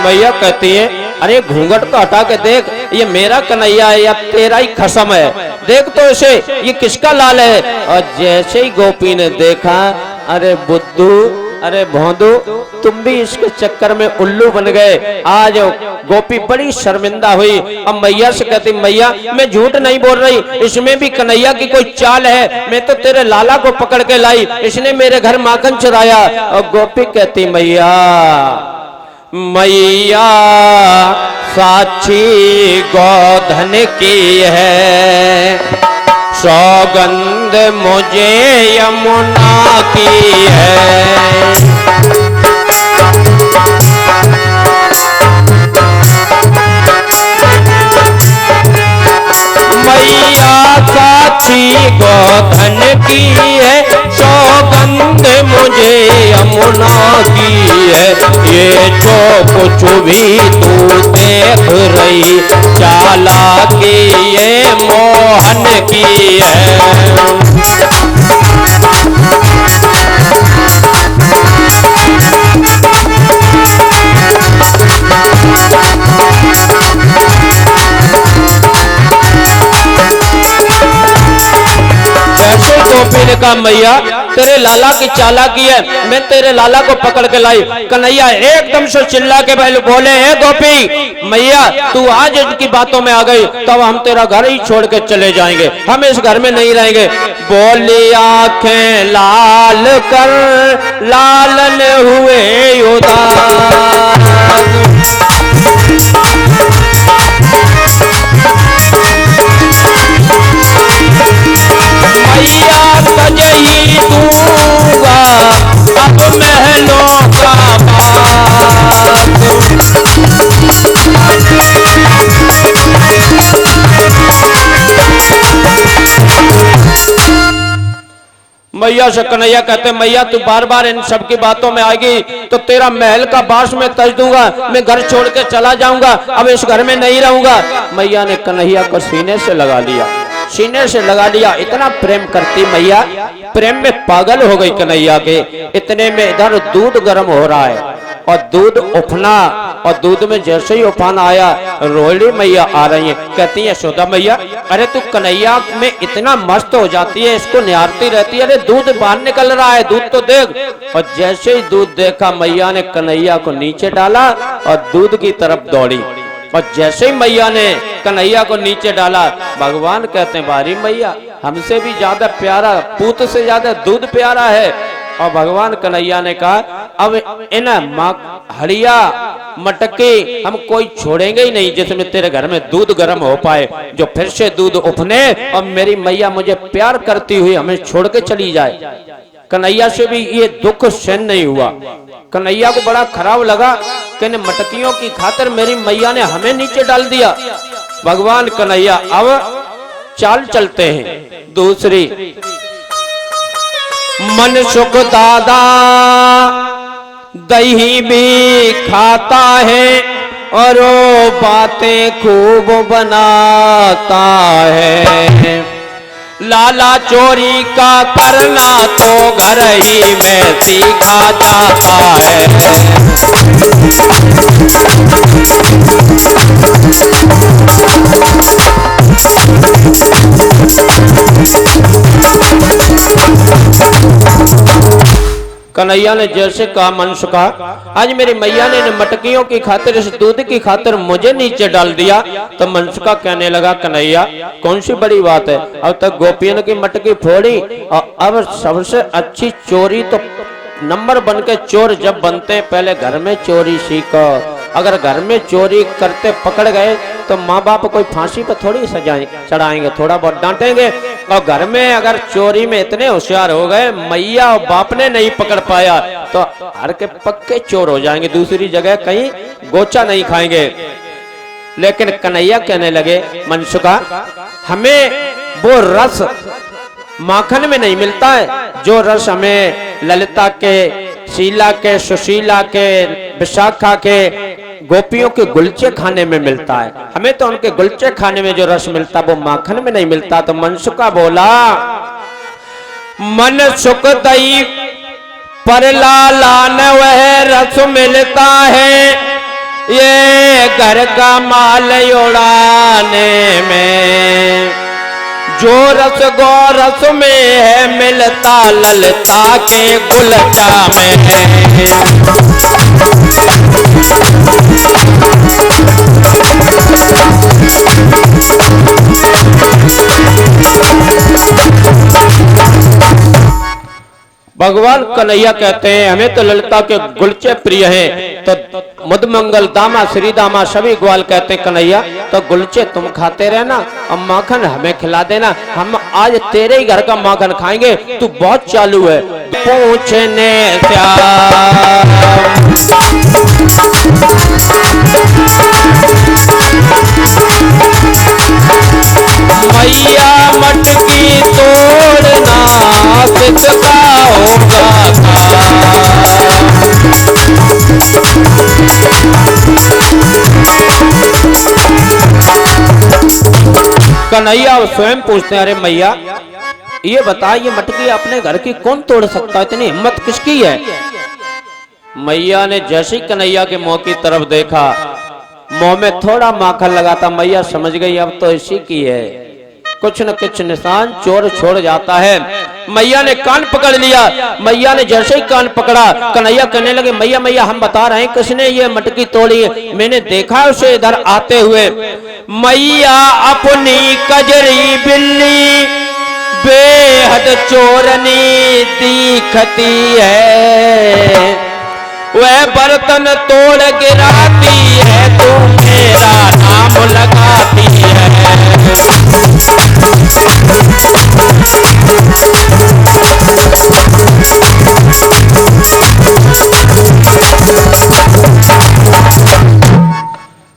मैया कहती है अरे घूंघट को हटा के देख, ये मेरा कन्हैया है या तेरा ही खसम है, देख तो इसे, ये किसका लाल है। और जैसे ही गोपी ने देखा, अरे बुद्धू, अरे भोंदू, तुम भी इसके चक्कर में उल्लू बन गए। आज गोपी बड़ी शर्मिंदा हुई। अब मैया से कहती मैया मैं झूठ नहीं बोल रही, इसमें भी कन्हैया की कोई चाल है, मैं तो तेरे लाला को पकड़ के लाई, इसने मेरे घर माखन चुराया। और गोपी कहती मैया मैया साक्षी गोधन की है, सौगंध मुझे यमुना की है। मैया साक्षी गोधन की है, सौगंध मुझे यमुना की है। ये जो कुछ भी तू देख रही चालाकी ये मोहन की है। गोपी ने कहा मैया तेरे लाला की चालाकी है, मैं तेरे लाला को पकड़ के लाई। कन्हैया एकदम से चिल्ला के बोले हे गोपी मैया तू आज इनकी बातों में आ गई, तब हम तेरा घर ही छोड़ के चले जाएंगे, हम इस घर में नहीं रहेंगे। बोली आंखें लाल कर लालन हुए उदास, मैया सजई दूंगा अब महलों का बाग। मैया से कन्हैया कहते मैया तू बार बार इन सब की बातों में आएगी तो तेरा महल का बास में तज दूंगा, मैं घर छोड़ के चला जाऊंगा, अब इस घर में नहीं रहूंगा। मैया ने कन्हैया को सीने से लगा लिया, सीने से लगा लिया। इतना प्रेम करती मैया, प्रेम में पागल हो गई कन्हैया के। इतने में इधर दूध गर्म हो रहा है और दूध उफना, और दूध में जैसे ही उफान आया रोहिणी मैया आ रही है। कहती है यशोदा मैया अरे तू कन्हैया में इतना मस्त हो जाती है, इसको निहारती रहती है, अरे दूध बाहर निकल रहा है, दूध तो देख। और जैसे ही दूध देखा मैया ने कन्हैया को नीचे डाला और दूध की तरफ दौड़ी। और जैसे ही मैया ने कन्हैया को नीचे डाला, भगवान कहते हैं बारी मैया हमसे भी ज्यादा प्यारा, पूत से ज्यादा दूध प्यारा है। और भगवान कन्हैया ने कहा अब इन हड़िया मटके हम कोई छोड़ेंगे ही नहीं जिसमें तेरे घर में दूध गर्म हो पाए, जो फिर से दूध उफने और मेरी मैया मुझे प्यार करती हुई हमें छोड़ के चली जाए। कन्हैया से भी ये दुख सहन नहीं हुआ। कन्हैया को बड़ा खराब लगा कि मटकियों की खातिर मेरी मैया ने हमें नीचे डाल दिया। भगवान कन्हैया अब चाल चलते हैं दूसरी। मन सुख दादा दही भी खाता है और वो बातें खूब बनाता है। लाला चोरी का करना तो घर ही में सीखा जाता है। कन्हैया ने जैसे कहा मनसुख कहा आज मेरी मैया ने मटकियों की खातिर, इस दूध की खातिर मुझे नीचे डाल दिया। तो मनसुखा कहने लगा कन्हैया कौन सी बड़ी बात है, अब तक गोपियों की मटकी फोड़ी और अब सबसे अच्छी चोरी तो नंबर बन के चोर जब बनते पहले घर में चोरी सीखो। अगर घर में चोरी करते पकड़ गए तो माँ बाप कोई फांसी पर थोड़ी सजाएंगे चढ़ाएंगे, थोड़ा बहुत डांटेंगे। और घर में अगर चोरी में इतने होशियार हो गए मैया और बाप ने नहीं पकड़ पाया तो हर के पक्के चोर हो जाएंगे, दूसरी जगह कहीं गोचा नहीं खाएंगे। लेकिन कन्हैया कहने लगे मनसुखा हमें वो रस माखन में नहीं मिलता है जो रस हमें ललिता के, शीला के, सुशीला के, विशाखा के, गोपियों के गुलचे खाने में मिलता है। हमें तो उनके गुलचे खाने में जो रस मिलता वो माखन में नहीं मिलता। तो मनसुखा बोला मन सुख दई पर लाला न वह रस मिलता है, ये घर का माल उड़ाने में जो रस गोरस में है मिलता ललता के गुलचा में है। भगवान कन्हैया कहते हैं हमें तो ललिता के गुलचे प्रिय हैं, तो मधुमंगल दामा श्री दामा सभी ग्वाल कहते हैं कन्हैया तो गुलचे तुम खाते रहना और माखन हमें खिला देना, हम आज तेरे ही घर का माखन खाएंगे, तू बहुत चालू है। पूछने मैया मटकी तोड़ना सिद्धता होगा कन्हैया स्वयं पूछते हैं अरे मैया ये बता ये मटकी अपने घर की कौन तोड़ सकता है, इतनी हिम्मत किसकी है। मैया ने जैसे ही कन्हैया के मुंह की तरफ देखा मुंह में थोड़ा माखन लगा था, मैया समझ गई अब तो इसी की है, कुछ न कुछ निशान चोर छोड़ जाता है। मैया ने कान पकड़ लिया, मैया ने जैसे ही कान पकड़ा कन्हैया कहने लगे मैया मैया हम बता रहे हैं किसने ये मटकी तोड़ी है, मैंने देखा उसे इधर आते हुए। मैया अपनी कजरी बिल्ली बेहद चोरनी दिखती है, वह बर्तन तोड़ गिराती है तो मेरा नाम लगाती है।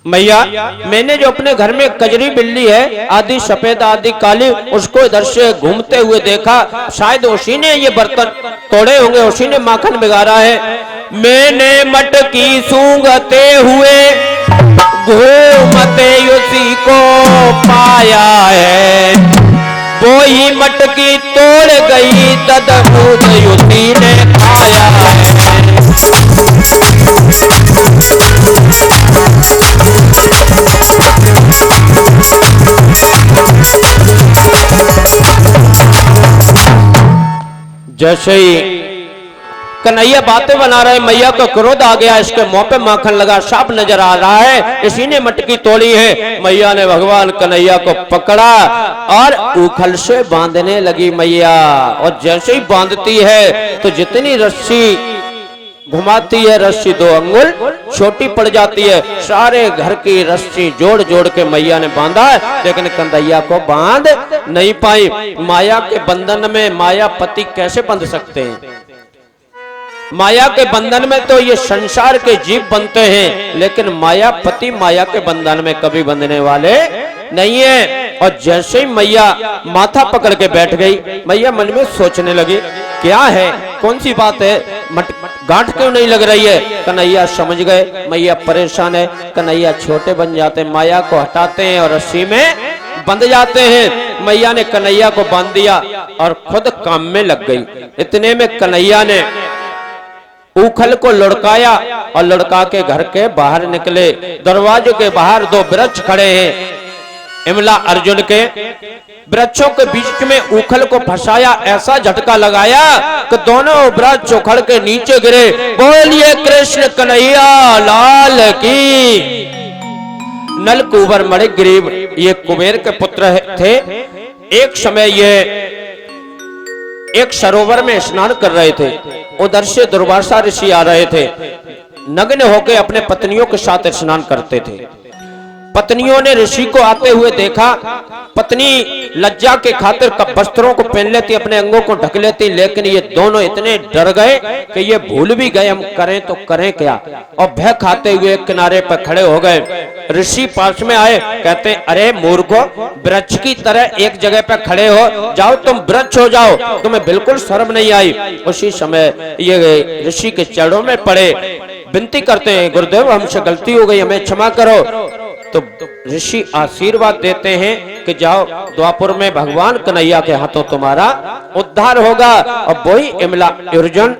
मैया मैंने जो अपने घर में कजरी बिल्ली है आधी सफेद आधी काली उसको इधर से घूमते हुए देखा, शायद उसी ने ये बर्तन तोड़े होंगे, उसी ने माखन बिगाड़ा है। मैंने मटकी सूंघते हुए घूमते उसी को पाया है, वो ही मटकी तोड़ गई ददमूद उसी ने खाया है। जैसे ही कन्हैया बातें बना रहे मैया को क्रोध आ गया, इसके मुंह पे माखन लगा, साफ नजर आ रहा है इसी ने मटकी तोड़ी है। मैया ने भगवान कन्हैया को पकड़ा और उखल से बांधने लगी मैया, और जैसे ही बांधती है तो जितनी रस्सी घुमाती है रस्सी 2 अंगुल छोटी पड़ जाती है, सारे घर की रस्सी जोड़ जोड़ के मैया ने बांधा है, लेकिन कन्हैया को बांध नहीं पाई। माया के बंधन में माया पति कैसे बंध सकते हैं, माया के बंधन में तो ये संसार के जीव बनते हैं, लेकिन माया पति माया के बंधन में कभी बंधने वाले नहीं है। और जैसे ही मैया माथा पकड़ के बैठ गई, मैया मन में सोचने लगी क्या है, कौन सी बात है, गांठ क्यों नहीं लग रही है। कन्हैया समझ गए मैया परेशान है, कन्हैया छोटे बन जाते हैं, माया को हटाते हैं और रस्सी में बंध जाते हैं। मैया ने कन्हैया को बांध दिया और खुद काम में लग गई। इतने में कन्हैया ने उखल को लुढ़काया और लुढ़का के घर के बाहर निकले। दरवाजे के बाहर 2 वृक्ष खड़े हैं, इमला अर्जुन के वृक्षों के बीच में उखल को फंसाया, ऐसा झटका लगाया कि दोनों वृक्ष उखड़ के नीचे गिरे। बोलिए कृष्ण कन्हैया लाल की। नल कुंवर मणि गरीब ये कुबेर के पुत्र थे। एक समय ये एक सरोवर में स्नान कर रहे थे, उधर से दुर्वासा ऋषि आ रहे थे, नग्न होकर अपने पत्नियों के साथ स्नान करते थे। पत्नियों ने ऋषि को आते हुए देखा, पत्नी लज्जा के खातिर वस्त्रों को पहन लेती, अपने अंगों को ढक लेती, लेकिन ये दोनों इतने डर गए कि ये भूल भी गए हम करें तो करें क्या, और भय खाते हुए एक किनारे पर खड़े हो गए। ऋषि पास में आए, कहते अरे मूर्खो, वृक्ष की तरह एक जगह पर खड़े हो जाओ, तुम वृक्ष हो जाओ, तुम्हें बिल्कुल शर्म नहीं आई। उसी समय ये ऋषि के चरणों में पड़े, विनती करते हैं गुरुदेव हमसे गलती हो गई, हमें क्षमा करो। तो ऋषि आशीर्वाद देते हैं कि जाओ द्वापुर में भगवान कन्हैया के हाथों तुम्हारा उद्धार होगा। और वही इमला अर्जुन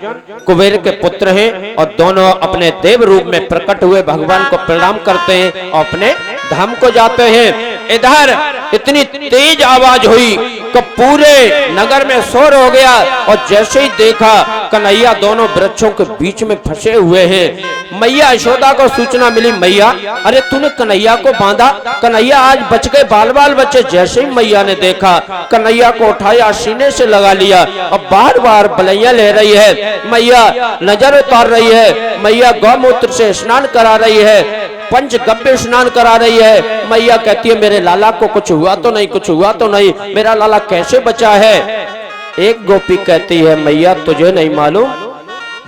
कुबेर के पुत्र हैं और दोनों अपने देव रूप में प्रकट हुए भगवान को प्रणाम करते हैं और अपने धाम को जाते हैं। इधर इतनी तेज आवाज हुई कि पूरे नगर में शोर हो गया और जैसे ही देखा कन्हैया दोनों वृक्षों के बीच में फंसे हुए हैं। मैया यशोदा को सूचना मिली, मैया अरे तूने कन्हैया को बांधा, कन्हैया आज बच गए, बाल बाल बच्चे। जैसे ही मैया ने देखा कन्हैया को उठाया, सीने से लगा लिया और बार बार बलैया ले रही है। मैया नजर उतार रही है, मैया गौमूत्र से स्नान करा रही है, पंचगव्य स्नान करा रही है। मैया कहती है मेरे लाला को कुछ हुआ तो नहीं, कुछ हुआ तो नहीं, मेरा लाला कैसे बचा है। एक गोपी कहती है मैया तुझे नहीं मालूम,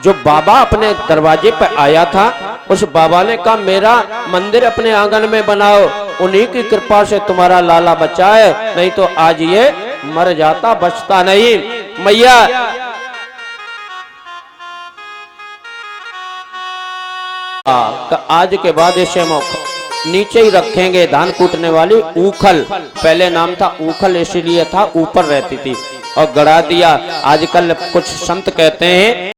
जो बाबा अपने दरवाजे पर आया था उस बाबा ने कहा मेरा मंदिर अपने आंगन में बनाओ, उन्हीं की कृपा से तुम्हारा लाला बचा है, नहीं तो आज ये मर जाता, बचता नहीं। मैया आज के बाद इसे नीचे ही रखेंगे। धान कूटने वाली ऊखल, पहले नाम था ऊखल इसीलिए था ऊपर रहती थी और गड़ा दिया। आजकल कुछ संत कहते हैं